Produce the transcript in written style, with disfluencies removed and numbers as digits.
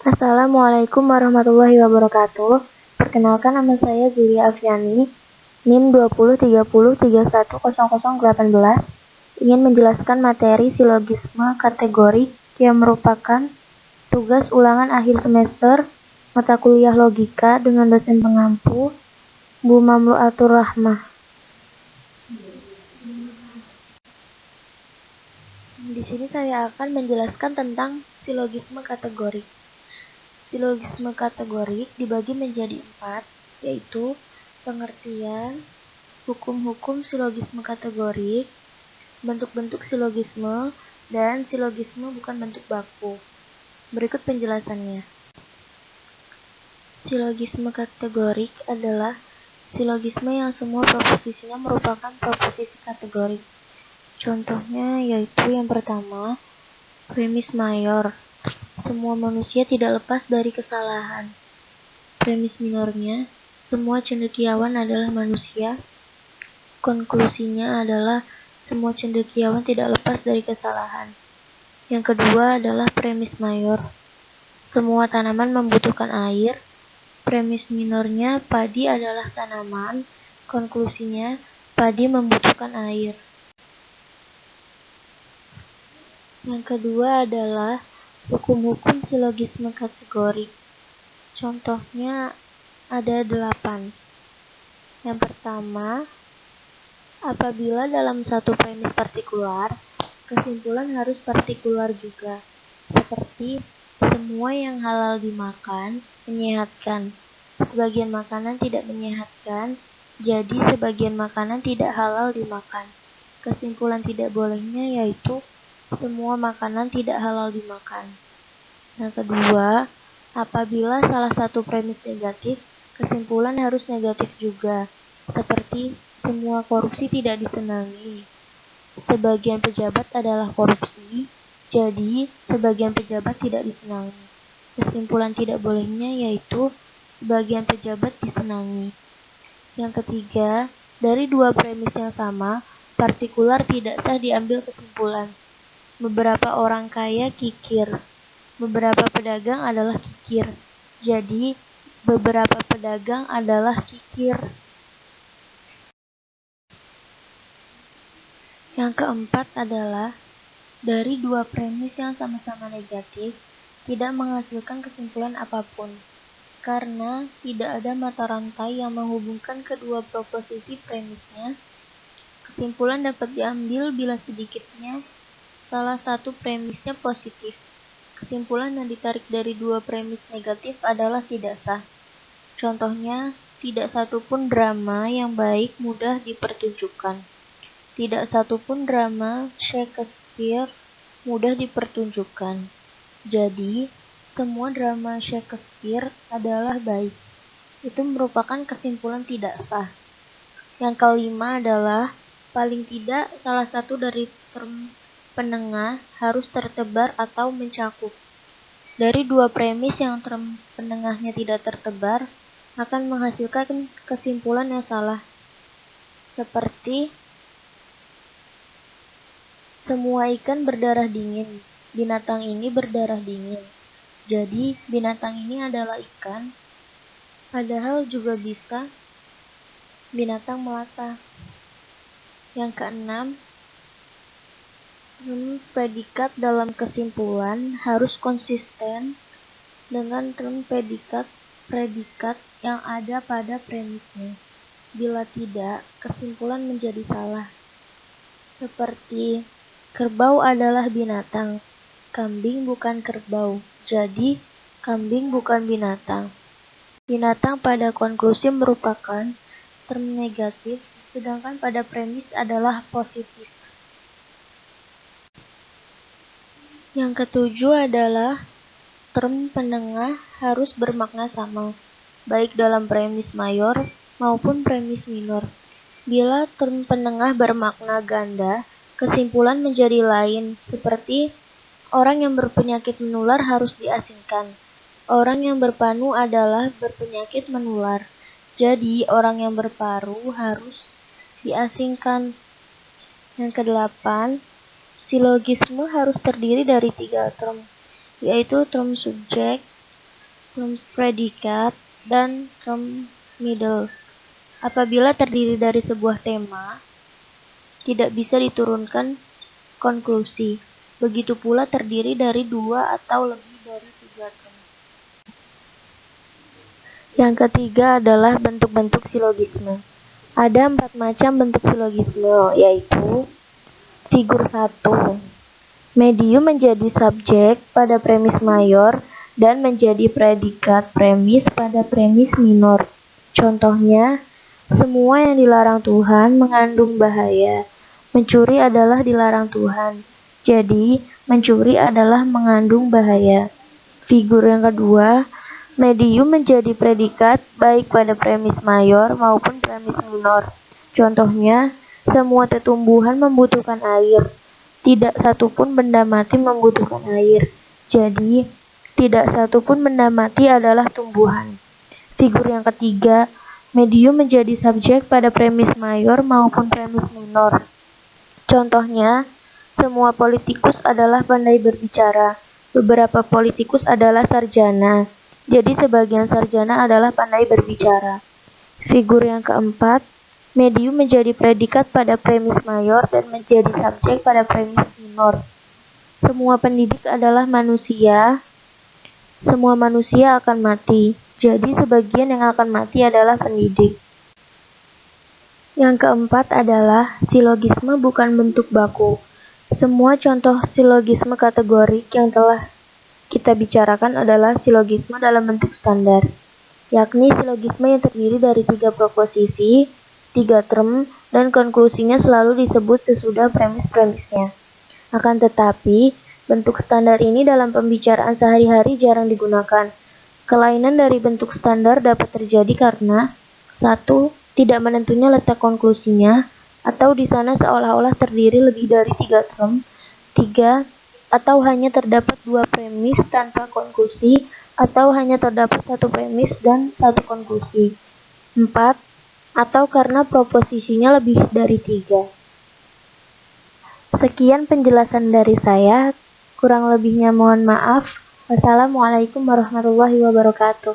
Assalamualaikum warahmatullahi wabarakatuh. Perkenalkan, nama saya Zulia Afiani, NIM 2030310018, ingin menjelaskan materi silogisme kategorik yang merupakan tugas ulangan akhir semester mata kuliah logika dengan dosen pengampu Bu Mamluatur Rahmah. Di sini saya akan menjelaskan tentang silogisme kategorik. Silogisme kategorik dibagi menjadi 4, yaitu pengertian, hukum-hukum silogisme kategorik, bentuk-bentuk silogisme, dan silogisme bukan bentuk baku. Berikut penjelasannya. Silogisme kategorik adalah silogisme yang semua proposisinya merupakan proposisi kategorik. Contohnya yaitu yang pertama, premis mayor. Semua manusia tidak lepas dari kesalahan. Premis minornya, semua cendekiawan adalah manusia. Konklusinya adalah semua cendekiawan tidak lepas dari kesalahan. Yang kedua adalah premis mayor. Semua tanaman membutuhkan air. Premis minornya, padi adalah tanaman. Konklusinya, padi membutuhkan air. Yang kedua adalah hukum-hukum silogisme kategorik. Contohnya ada 8. Yang pertama, apabila dalam satu premis partikular, kesimpulan harus partikular juga. Seperti semua yang halal dimakan menyehatkan. Sebagian makanan tidak menyehatkan, jadi sebagian makanan tidak halal dimakan. Kesimpulan tidak bolehnya yaitu semua makanan tidak halal dimakan. Yang kedua, apabila salah satu premis negatif, kesimpulan harus negatif juga. Seperti semua korupsi tidak disenangi. Sebagian pejabat adalah korupsi, jadi sebagian pejabat tidak disenangi. Kesimpulan tidak bolehnya yaitu sebagian pejabat disenangi. Yang ketiga, dari dua premis yang sama, partikular tidak sah diambil kesimpulan. Beberapa orang kaya kikir, beberapa pedagang adalah kikir. Jadi, beberapa pedagang adalah kikir. Yang keempat adalah dari dua premis yang sama-sama negatif, tidak menghasilkan kesimpulan apapun, karena tidak ada mata rantai yang menghubungkan kedua proposisi premisnya. Kesimpulan dapat diambil bila sedikitnya salah satu premisnya positif. Kesimpulan yang ditarik dari dua premis negatif adalah tidak sah. Contohnya, tidak satupun drama yang baik mudah dipertunjukkan. Tidak satupun drama Shakespeare mudah dipertunjukkan. Jadi, semua drama Shakespeare adalah baik. Itu merupakan kesimpulan tidak sah. Yang kelima adalah, paling tidak salah satu dari term penengah harus tertebar atau mencakup. Dari dua premis yang term penengahnya tidak tertebar, akan menghasilkan kesimpulan yang salah. Seperti, semua ikan berdarah dingin, binatang ini berdarah dingin. Jadi, binatang ini adalah ikan, padahal juga bisa binatang melata. Yang keenam, predikat dalam kesimpulan harus konsisten dengan term predikat yang ada pada premisnya. Bila tidak, kesimpulan menjadi salah. Seperti, kerbau adalah binatang, kambing bukan kerbau, jadi kambing bukan binatang. Binatang pada konklusi merupakan term negatif, sedangkan pada premis adalah positif. Yang ketujuh adalah term penengah harus bermakna sama, baik dalam premis mayor maupun premis minor. Bila term penengah bermakna ganda, kesimpulan menjadi lain, seperti orang yang berpenyakit menular harus diasingkan. Orang yang berpanu adalah berpenyakit menular, jadi orang yang berparu harus diasingkan. Yang kedelapan, silogisme harus terdiri dari 3 term, yaitu term subjek, term predikat, dan term middle. Apabila terdiri dari sebuah tema, tidak bisa diturunkan konklusi. Begitu pula terdiri dari 2 atau lebih dari 3 term. Yang ketiga adalah bentuk-bentuk silogisme. Ada 4 macam bentuk silogisme, yaitu figur 1. Medium menjadi subjek pada premis mayor dan menjadi predikat premis pada premis minor. Contohnya, semua yang dilarang Tuhan mengandung bahaya. Mencuri adalah dilarang Tuhan. Jadi, mencuri adalah mengandung bahaya. Figur yang kedua, medium menjadi predikat baik pada premis mayor maupun premis minor. Contohnya, semua tumbuhan membutuhkan air. Tidak satupun benda mati membutuhkan air. Jadi, tidak satupun benda mati adalah tumbuhan. Figur yang ketiga, medium menjadi subjek pada premis mayor maupun premis minor. Contohnya, semua politikus adalah pandai berbicara. Beberapa politikus adalah sarjana. Jadi sebagian sarjana adalah pandai berbicara. Figur yang keempat, medium menjadi predikat pada premis mayor dan menjadi subjek pada premis minor. Semua pendidik adalah manusia. Semua manusia akan mati. Jadi sebagian yang akan mati adalah pendidik. Yang keempat adalah silogisme bukan bentuk baku. Semua contoh silogisme kategorik yang telah kita bicarakan adalah silogisme dalam bentuk standar, yakni silogisme yang terdiri dari 3 proposisi, 3 term, dan konklusinya selalu disebut sesudah premis-premisnya. Akan tetapi, bentuk standar ini dalam pembicaraan sehari-hari jarang digunakan. Kelainan dari bentuk standar dapat terjadi karena 1. Tidak menentunya letak konklusinya, atau di sana seolah-olah terdiri lebih dari 3 term. 3. Atau hanya terdapat 2 premis tanpa konklusi, atau hanya terdapat 1 premis dan 1 konklusi. 4. Atau karena proposisinya lebih dari 3. Sekian penjelasan dari saya, kurang lebihnya mohon maaf. Wassalamualaikum warahmatullahi wabarakatuh.